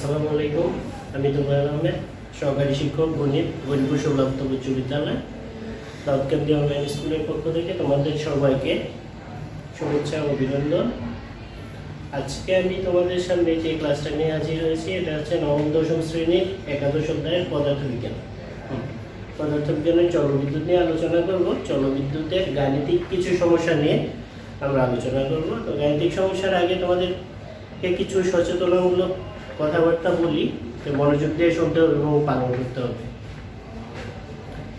আসসালামু আলাইকুম। আমি তোফায়েল আহমেদ, সহকারী শিক্ষক গণিত, গরিপুর সৌলভ্য উচ্চ বিদ্যালয় দাউদ কান্দি অনলাইন স্কুলের পক্ষ থেকে তোমাদের সবাইকে শুভেচ্ছা ও অভিনন্দন। আজকে আমি তোমাদের সামনে যে ক্লাসটা নিয়ে হাজির হয়েছি এটা হচ্ছে নবম দশম শ্রেণীর একাদশ অধ্যায়ের পদার্থবিজ্ঞান। পদার্থবিজ্ঞানের চলবিদ্যুৎ নিয়ে আলোচনা করব। চলবিদ্যুতের গাণিতিক কিছু সমস্যা নিয়ে আমরা আলোচনা করব। তো গাণিতিক সমস্যার আগে তোমাদেরকে কিছু সচেতনামূলক কথাবার্তা বলি, মনোযোগ দিয়ে শুনতে হবে এবং পালন করতে হবে।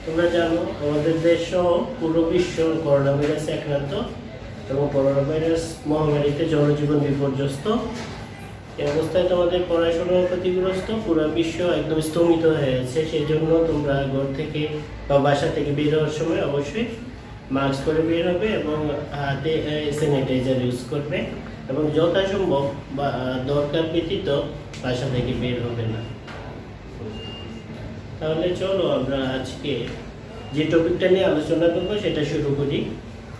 তোমরা জানো আমাদের দেশ সহ পুরো বিশ্ব করোনা ভাইরাসে আক্রান্ত এবং করোনা ভাইরাস মহামারীতে জনজীবন বিপর্যস্ত। এই অবস্থায় তোমাদের পড়াশোনা ক্ষতিগ্রস্ত, পুরো বিশ্ব একদম স্থগিত হয়ে আছে। সেই জন্য তোমরা ঘর থেকে বা বাসা থেকে বের হওয়ার সময় অবশ্যই মাস্ক পরে বের হবে এবং হাতে স্যানিটাইজার ইউজ করবে এবং যথাসম্ভব বা দরকার ব্যতীত বাসা থেকে বের হবে না। তাহলে চলো আমরা আজকে যে টপিকটা নিয়ে আলোচনা করবো সেটা শুরু করি।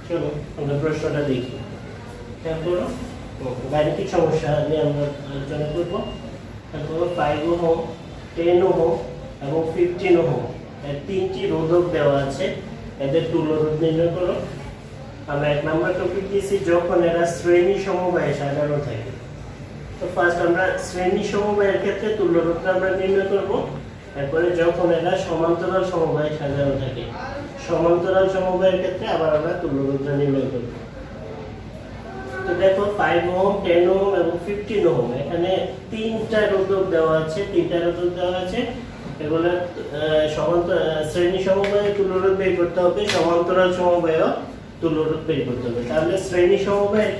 চলো আমরা প্রশ্নটা দেখি। তারপর গাণিতিক সমস্যা নিয়ে আমরা আলোচনা করবো। তারপর 5 ওহম, 10 ওহম এবং 15 ওহম এর তিনটি রোধক দেওয়া আছে, এদের তুল্য রোধ নির্ণয় করো। আমরা 1 নম্বর টপিক দিয়েছি যখন এরা শ্রেণী সমবায়ে সাজানো থাকে। তো ফার্স্ট আমরা শ্রেণী সমবায়ের ক্ষেত্রে তুল্য রোধটা আমরা নির্ণয় করব। তারপরে যখন এরা সমান্তরাল সমবায়ে সাজানো থাকে, সমান্তরাল সমবায়ের ক্ষেত্রে আবার আমরা তুল্য রোধটা নির্ণয় করব। তো দেখো 5 ওহম, 10 ওহম এবং 15 ওহম এখানে তিনটা রোধক দেওয়া আছে, এগুলো শ্রেণী সমবায়ে তুল্য রোধ বের করতে হবে, সমান্তরাল সমবায়েও তুল্য রোধ বের করতে হবে। তাহলে শ্রেণী সমবায়ের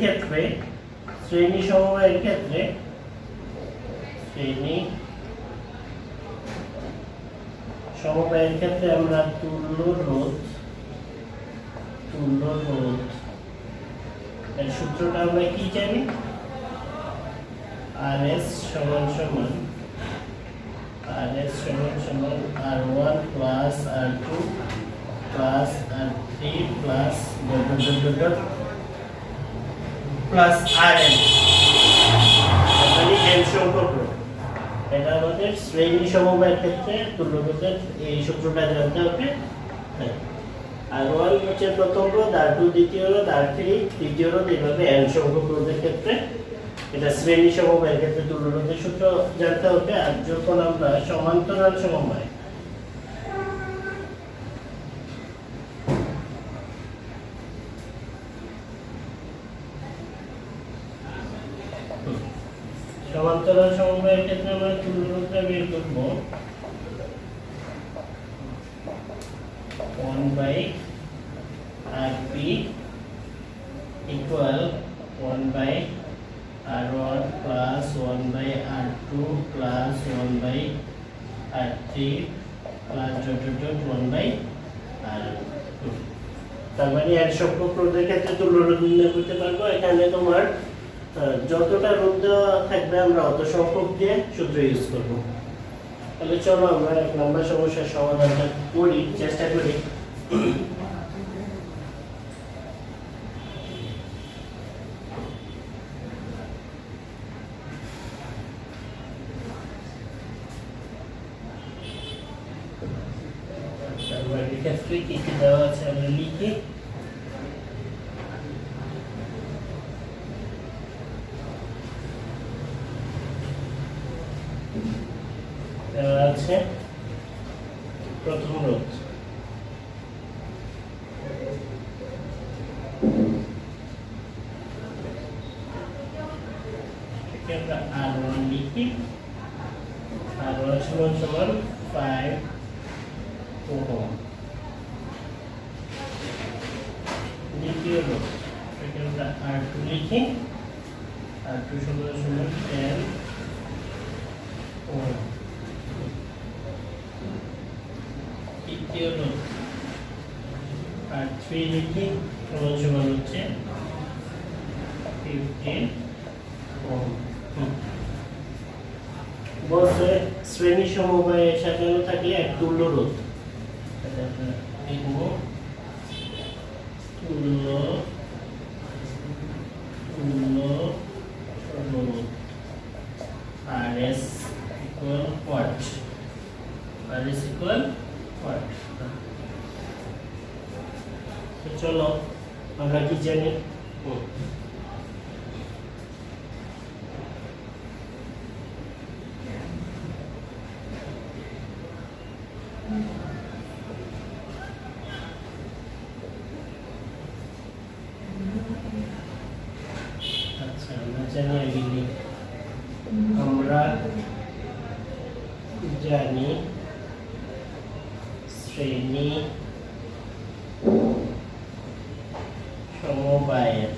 ক্ষেত্রে আমরা তুল্য রোধ এর সূত্রটা আমরা কি জানি? RS সমান R1 plus R2 plus R3 plus RN, মানে n সম্পর্ক। এটা আমাদের শ্রেণী সমবায়ের ক্ষেত্রে তুল্য রোধের এই সূত্রটা জানতে হবে। R1 হচ্ছে প্রথম রোধ, R2 দ্বিতীয় রোধ, R3 তৃতীয় রোধ, এইভাবে n সংখ্যক রোধের ক্ষেত্রে এটা শ্রেণী সমবায়ের ক্ষেত্রে তুল্য রোধের সূত্র জানতে হবে। আর যখন আমরা সমান্তরাল সমবায় সমবায়ের ক্ষেত্রে আমরা তুল্য রোধটা বের করব 1/Rp equal 1/R1 plus 1/R2 plus 1/R3 plus 1/R2। তার মানে এর সংখ্যক রোধের ক্ষেত্রে তুল্য রোধ নির্ণয় করতে পারবো। এখানে তোমার যতটা রোধ দেওয়া থাকবে আমরা অত সংখ্যক দিয়ে সূত্র ইউজ করব। তাহলে চলো আমরা 1 নম্বর সমস্যার সমাধানটা করি, চেষ্টা করি। ক্ষেত্রে কি কি দেওয়া আছে আমরা লিখি। দেওয়া আছে প্রথম রোধ, আমরা R1 লিখি। R1 সমান 5 ওহম। দ্বিতীয় রোধ আমরা R2 লিখি। R2 সমান 10 ওহম। তৃতীয় রোধ R3 লিখি, সমান হচ্ছে 15 ওহম। বলছে শ্রেণী সমবায়ে সাজানো থাকলে এক তুল্য রোধ, তুল্য রোধ RS equal what? R is equal what? তো চলো আমরা কি জানি আচ্ছা আমরা জানি শ্রেণী সমবায়ের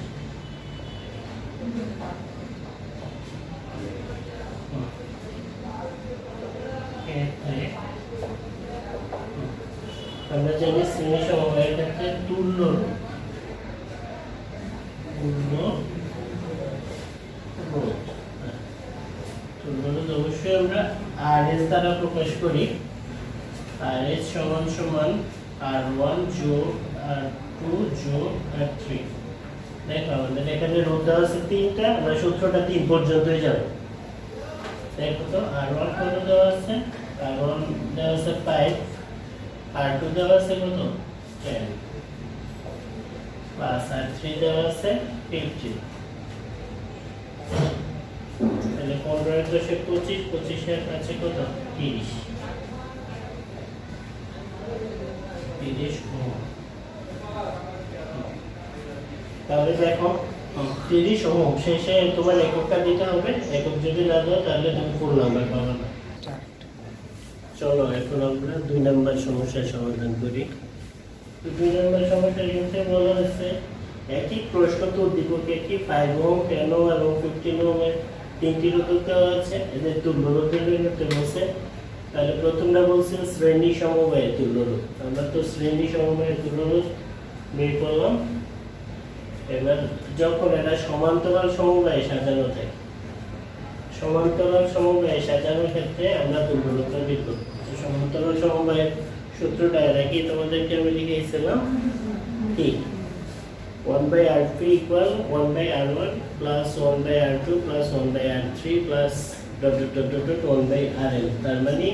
ক্ষেত্রে আমরা জানি শ্রেণী সমবায়ের ক্ষেত্রে তুল্য রোধ অবশ্যই আমরা RS দ্বারা প্রকাশ করি। RS সমান সমান R1 যোগ R2 যোগ R3। দেখো আমাদের এখানে রোধ দেওয়া আছে 3টা, আমরা সূত্রটা 3 পর্যন্তই যাব। দেখো তো R1 কত দেওয়া আছে? R1 দেওয়া আছে 5, R2 দেওয়া আছে কত 10 প্লাস R3 দেওয়া আছে 15। তাহলে 15 এর দশে 25, 25 এর কাছে কত 30 ওহম। তাহলে দেখো 30 ওহম শেষে তোমার এককটা দিতে হবে। একক যদি না দাও তাহলে তুমি ফুল নাম্বার পাবে না। চলো এখন আমরা 2 নাম্বার সমস্যার সমাধান করি। 2 নাম্বার সমস্যার ক্ষেত্রে বলা হয়েছে একই প্রশ্ন তো উদ্দীপকে কি 5 ওহম 10 ওহম এবং 15 ওহমের 3টি রোধক দেওয়া আছে, এদের তুল্য রোধ বের করতে বলছে। তাহলে প্রথমটা বলছে শ্রেণী সমবায়ের তুল্য রোধ। আমরা তো শ্রেণী সমবায়ের তুল্য রোধ বের করলাম। এবার যখন এটা সমান্তরাল সমবায়ে সাজানো থাকে, সমান্তরাল সমবায়ে সাজানোর ক্ষেত্রে আমরা তুল্য রোধটা বের করব। সমান্তরাল সমবায়ের সূত্রটা একই তোমাদেরকে আমি লিখেছিলাম কি 1/R3 equal 1/R1 plus 1/R2 plus 1/R3 plus ... 1/RL। তার মানে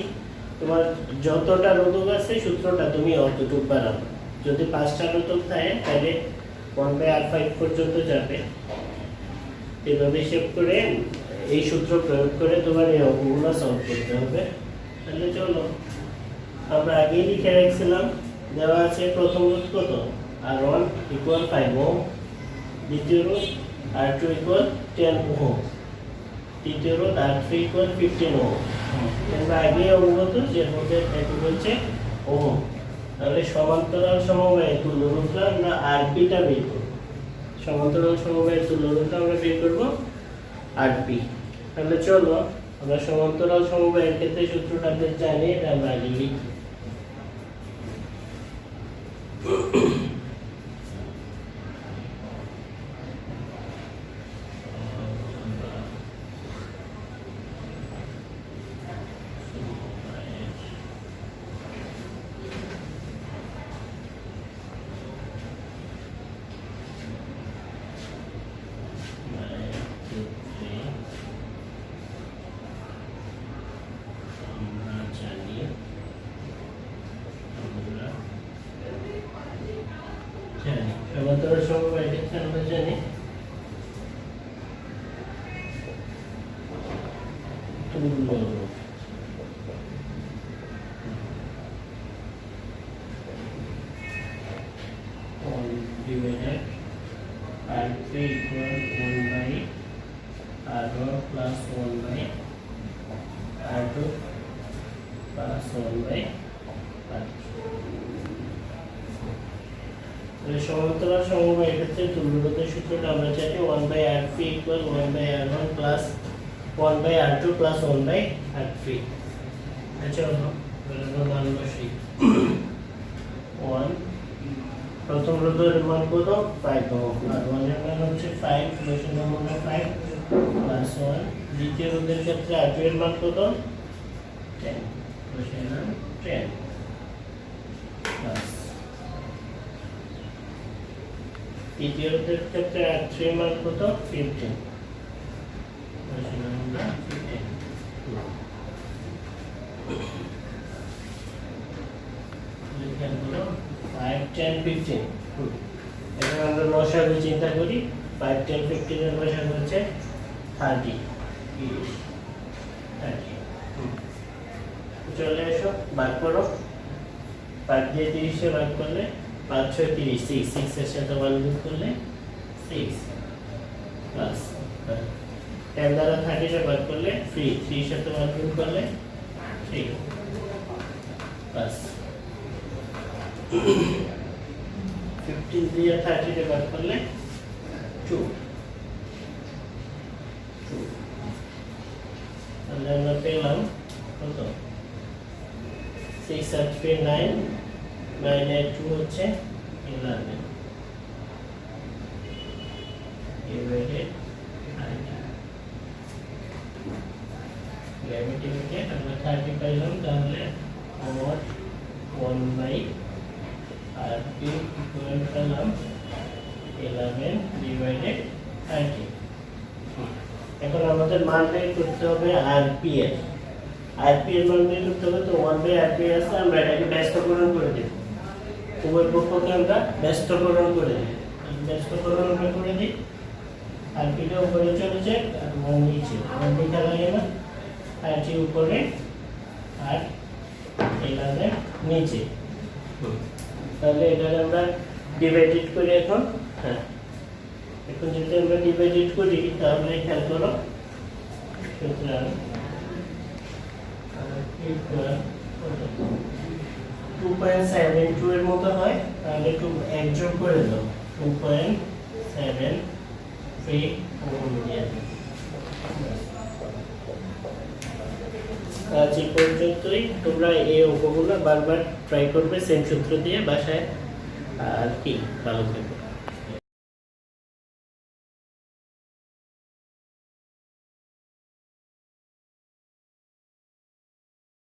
তোমার যতটা রোধক আছে সূত্রটা তুমি অতটুকু বাড়াবে। যদি 5টা রোধক থাকে তাহলে 1/R5 পর্যন্ত যাবে। এভাবে হিসাব করে এই সূত্র প্রয়োগ করে তোমার এই অঙ্কগুলো সলভ করতে হবে। তাহলে চলো আমরা আগেই লিখে রাখছিলাম, দেওয়া আছে প্রথম রোধ কত R1 equal 5 ওহম, দ্বিতীয় রোধ R2 equal 10 ওহম, তৃতীয় রোধ R3 equal 15 ওহম। আমরা আগে অবগত যে রোধের একক হচ্ছে ওহম। তাহলে সমান্তরাল সমবায়ে তুল্য রোধটা আমরা RP টা বের করব। সমান্তরাল সমবায়ে তুল্য রোধটা আমরা বের করব RP। তাহলে চলো আমরা সমান্তরাল সমবায়ের ক্ষেত্রে সূত্রটা জানি, এটা আমরা আগে লিখি। সমান্তরাল সমবায়ের ক্ষেত্রে আমরা জানি তুল্য রোধ RP equal 1/R1 plus 1/R2 plus 1/R3। সমান্তরাল সমবায়ের ক্ষেত্রে তুল্য রোধের সূত্রটা আমরা জানি 1/RP equal 1/R1 plus 1/R2 plus 1/R3। আচ্ছা আমরা মান বসাই। 1 প্রথম রোধের মান কত 5 ওহম, আর 1 এর মান হচ্ছে 5, বসানো আমরা 5 plus 1। দ্বিতীয় রোধের ক্ষেত্রে R2 এর মান কত 10, বসানো 10 plus তৃতীয় রোধের ক্ষেত্রে R3 এর মান কত 15, বসানো আমরা 15। খেয়াল করো 5 10 15 এখন আমরা লসাগু চিন্তা করি 5 10 15 এর লসাগু হচ্ছে 30 চলে এসো ভাগ করো 5 দিয়ে 30 এ ভাগ করলে 5 6 30 6 এর সাথে 1 যোগ করলে 6 প্লাস 10 দ্বারা 30 এ ভাগ করলে 3 3 এর সাথে 1 যোগ করলে 3 প্লাস 15 দিয়ে 30 এ ভাগ করলে 2 তাহলে আমরা পেলাম কত 6 আর 3 9 9 আর 2 হচ্ছে 11 ডিভাইডেড 90 থেকে আমরা 30 পাইলাম তাহলে আমার 1 বাই আর কিউ ইকুয়াল পেলাম 11 ডিভাইডেড 30 এখন আমাদের মান বের করতে হবে আরপি এর আরপি এর মান বের করতে হবে তো 1 বাই আরপি আছে আমরা এটাকে ব্যস্তকরণ করে দেব উভয় পক্ষকে আমরা ব্যস্তকরণ করে দেব ব্যস্তকরণ আমরা করে দিই আরপি টা উপরে চলে যায় আর 1 নিচে 1 দিকে লাগে না আরটি উপরে আর 11 নিচে তাহলে এটা আমরা ডিভাইডেড করি এখন হ্যাঁ এখন যদি আমরা ডিভাইডেড করি তাহলে খেয়াল করো সুতরাং 2.72 এর মতো হয় তাহলে একটু এক যোগ করে দাও 2.73 ওহম দিয়ে দাও আজ এই পর্যন্তই তোমরা এই অঙ্কগুলো বারবার ট্রাই করবে সেম সূত্র দিয়ে বাসায় আর কি ভালো থাকবে